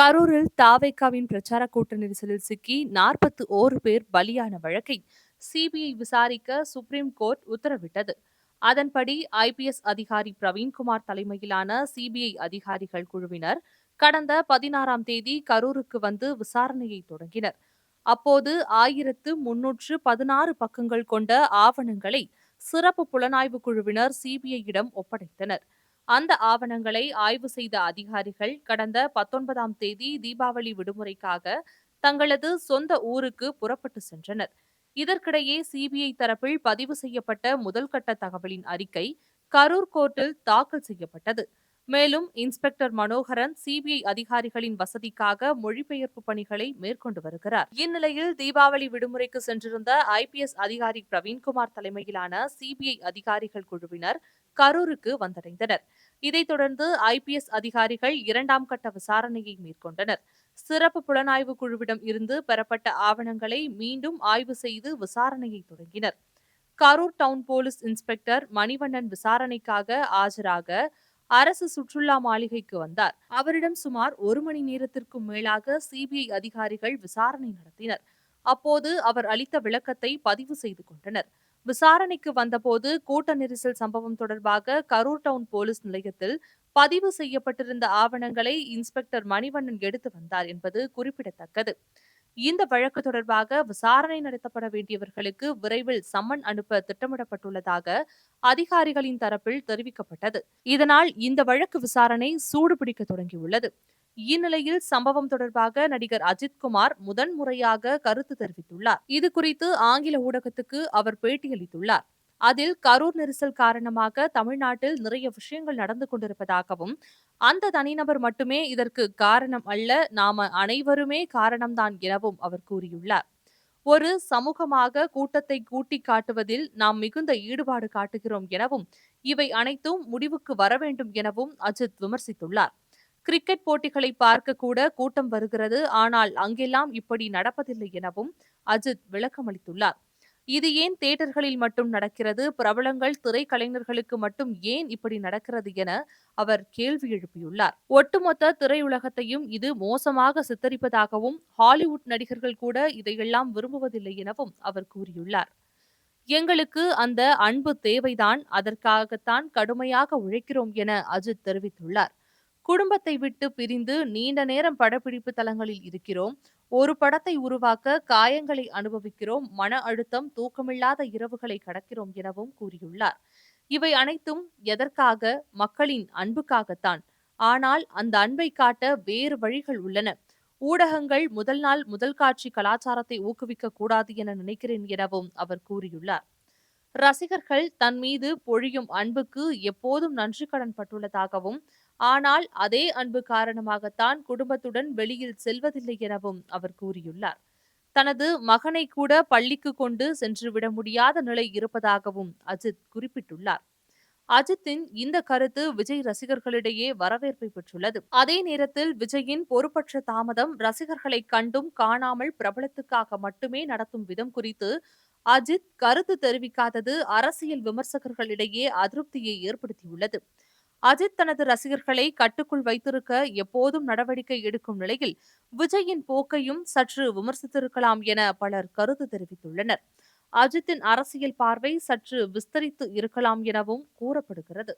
கரூரில் தாவேகாவின் பிரச்சார கூட்ட நெரிசலில் சிக்கி 41 பேர் பலியான வழக்கை சிபிஐ விசாரிக்க சுப்ரீம் கோர்ட் உத்தரவிட்டது. அதன்படி ஐபிஎஸ் அதிகாரி பிரவீன்குமார் தலைமையிலான சிபிஐ அதிகாரிகள் குழுவினர் கடந்த 16ஆம் தேதி கரூருக்கு வந்து விசாரணையை தொடங்கினர். அப்போது 1316 பக்கங்கள் கொண்ட ஆவணங்களை சிறப்பு புலனாய்வு குழுவினர் சிபிஐயிடம் ஒப்படைத்தனர். அந்த ஆவணங்களை ஆய்வு செய்த அதிகாரிகள் கடந்த 19ஆம் தேதி தீபாவளி விடுமுறைக்காக தங்களது சொந்த ஊருக்கு புறப்பட்டு சென்றனர். இதற்கிடையே சிபிஐ தரப்பில் பதிவு செய்யப்பட்ட முதல்கட்ட தகவலின் அறிக்கை கரூர் கோர்ட்டில் தாக்கல் செய்யப்பட்டது. மேலும் இன்ஸ்பெக்டர் மனோகரன் சிபிஐ அதிகாரிகளின் வசதிக்காக மொழிபெயர்ப்பு பணிகளை மேற்கொண்டு வருகிறார். இந்நிலையில் தீபாவளி விடுமுறைக்கு சென்றிருந்த ஐபிஎஸ் அதிகாரி பிரவீன்குமார் தலைமையிலான சிபிஐ அதிகாரிகள் குழுவினர் கரூருக்கு வந்தடைந்தனர். இதைத் தொடர்ந்து ஐபிஎஸ் அதிகாரிகள் 2ஆம் கட்ட விசாரணையை மேற்கொண்டனர். சிறப்பு புலனாய்வு குழுவிடம் இருந்து பெறப்பட்ட ஆவணங்களை மீண்டும் ஆய்வு செய்து விசாரணையை தொடங்கினர். Karur town police inspector Manivannan விசாரணைக்காக ஆஜராக அரசு சுற்றுலா மாளிகைக்கு வந்தார். அவரிடம் சுமார் 1 மணி நேரத்திற்கும் மேலாக சிபிஐ அதிகாரிகள் விசாரணை நடத்தினர். அப்போது அவர் அளித்த விளக்கத்தை பதிவு செய்து கொண்டனர். விசாரணைக்கு வந்தபோது கூட்ட நெரிசல் சம்பவம் தொடர்பாக கரூர் டவுன் போலீஸ் நிலையத்தில் பதிவு செய்யப்பட்டிருந்த ஆவணங்களை இன்ஸ்பெக்டர் மணிவண்ணன் எடுத்து வந்தார் என்பது குறிப்பிடத்தக்கது. இந்த வழக்கு தொடர்பாக விசாரணை நடத்தப்பட வேண்டியவர்களுக்கு விரைவில் சம்மன் அனுப்ப திட்டமிடப்பட்டுள்ளதாக அதிகாரிகளின் தரப்பில் தெரிவிக்கப்பட்டது. இதனால் இந்த வழக்கு விசாரணை சூடுபிடிக்க தொடங்கியுள்ளது. இந்நிலையில் சம்பவம் தொடர்பாக நடிகர் அஜித்குமார் முதன்முறையாக கருத்து தெரிவித்துள்ளார். இதுகுறித்து ஆங்கில ஊடகத்துக்கு அவர் பேட்டியளித்துள்ளார். அதில் கரூர் நெரிசல் காரணமாக தமிழ்நாட்டில் நிறைய விஷயங்கள் நடந்து கொண்டிருப்பதாகவும் அந்த தனிநபர் மட்டுமே இதற்கு காரணம் அல்ல, நாம அனைவருமே காரணம்தான் எனவும் அவர் கூறியுள்ளார். ஒரு சமூகமாக கூட்டத்தை கூட்டி காட்டுவதில் நாம் மிகுந்த ஈடுபாடு காட்டுகிறோம் எனவும் இவை அனைத்தும் முடிவுக்கு வர வேண்டும் எனவும் அஜித் விமர்சித்துள்ளார். கிரிக்கெட் போட்டிகளை பார்க்க கூட கூட்டம் வருகிறது, ஆனால் அங்கெல்லாம் இப்படி நடப்பதில்லை எனவும் அஜித் விளக்கமளித்துள்ளார். இது ஏன் தியேட்டர்களில் மட்டும் நடக்கிறது, பிரபலங்கள் திரைக்கலைஞர்களுக்கு மட்டும் ஏன் இப்படி நடக்கிறது என அவர் கேள்வி எழுப்பியுள்ளார். ஒட்டுமொத்த திரையுலகத்தையும் இது மோசமாக சித்தரிப்பதாகவும் ஹாலிவுட் நடிகர்கள் கூட இதையெல்லாம் விரும்புவதில்லை எனவும் அவர் கூறியுள்ளார். எங்களுக்கு அந்த அன்பு தேவைதான், அதற்காகத்தான் கடுமையாக உழைக்கிறோம் என அஜித் தெரிவித்துள்ளார். குடும்பத்தை விட்டு பிரிந்து நீண்ட நேரம் படப்பிடிப்பு தளங்களில் இருக்கிறோம். ஒரு படத்தை உருவாக்க காயங்களை அனுபவிக்கிறோம், மன அழுத்தம், தூக்கமில்லாத இரவுகளை கடக்கிறோம் எனவும் கூறியுள்ளார். இவை அனைத்தும் எதற்காக? மக்களின் அன்புக்காகத்தான். ஆனால் அந்த அன்பை காட்ட வேறு வழிகள் உள்ளன. ஊடகங்கள் முதல் நாள் முதல் காட்சி கலாச்சாரத்தை ஊக்குவிக்க கூடாது என நினைக்கிறேன் எனவும் அவர் கூறியுள்ளார். ரசிகர்கள் தன் மீது பொழியும் அன்புக்கு எப்போதும் நன்றி கடன் பட்டுள்ளதாகவும், ஆனால் அதே அன்பு காரணமாகத்தான் குடும்பத்துடன் வெளியில் செல்வதில்லை எனவும் அவர் கூறியுள்ளார். தனது மகனை கூட பள்ளிக்கு கொண்டு சென்றுவிட முடியாத நிலை இருப்பதாகவும் அஜித் குறிப்பிட்டுள்ளார். அஜித்தின் இந்த கருத்து விஜய் ரசிகர்களிடையே வரவேற்பை பெற்றுள்ளது. அதே நேரத்தில் விஜயின் பொறுப்பற்ற தாமதம், ரசிகர்களை கண்டும் காணாமல் பிரபலத்துக்காக மட்டுமே நடத்தும் விதம் குறித்து அஜித் கருத்து தெரிவிக்காதது அரசியல் விமர்சகர்களிடையே அதிருப்தியை ஏற்படுத்தியுள்ளது. அஜித் தனது ரசிகர்களை கட்டுக்குள் வைத்திருக்க எப்போதும் நடவடிக்கை எடுக்கும் நிலையில் விஜயின் போக்கையும் சற்று விமர்சித்திருக்கலாம் என பலர் கருத்து தெரிவித்துள்ளனர். அஜித்தின் அரசியல் பார்வை சற்று விஸ்தரித்து இருக்கலாம் எனவும் கூறப்படுகிறது.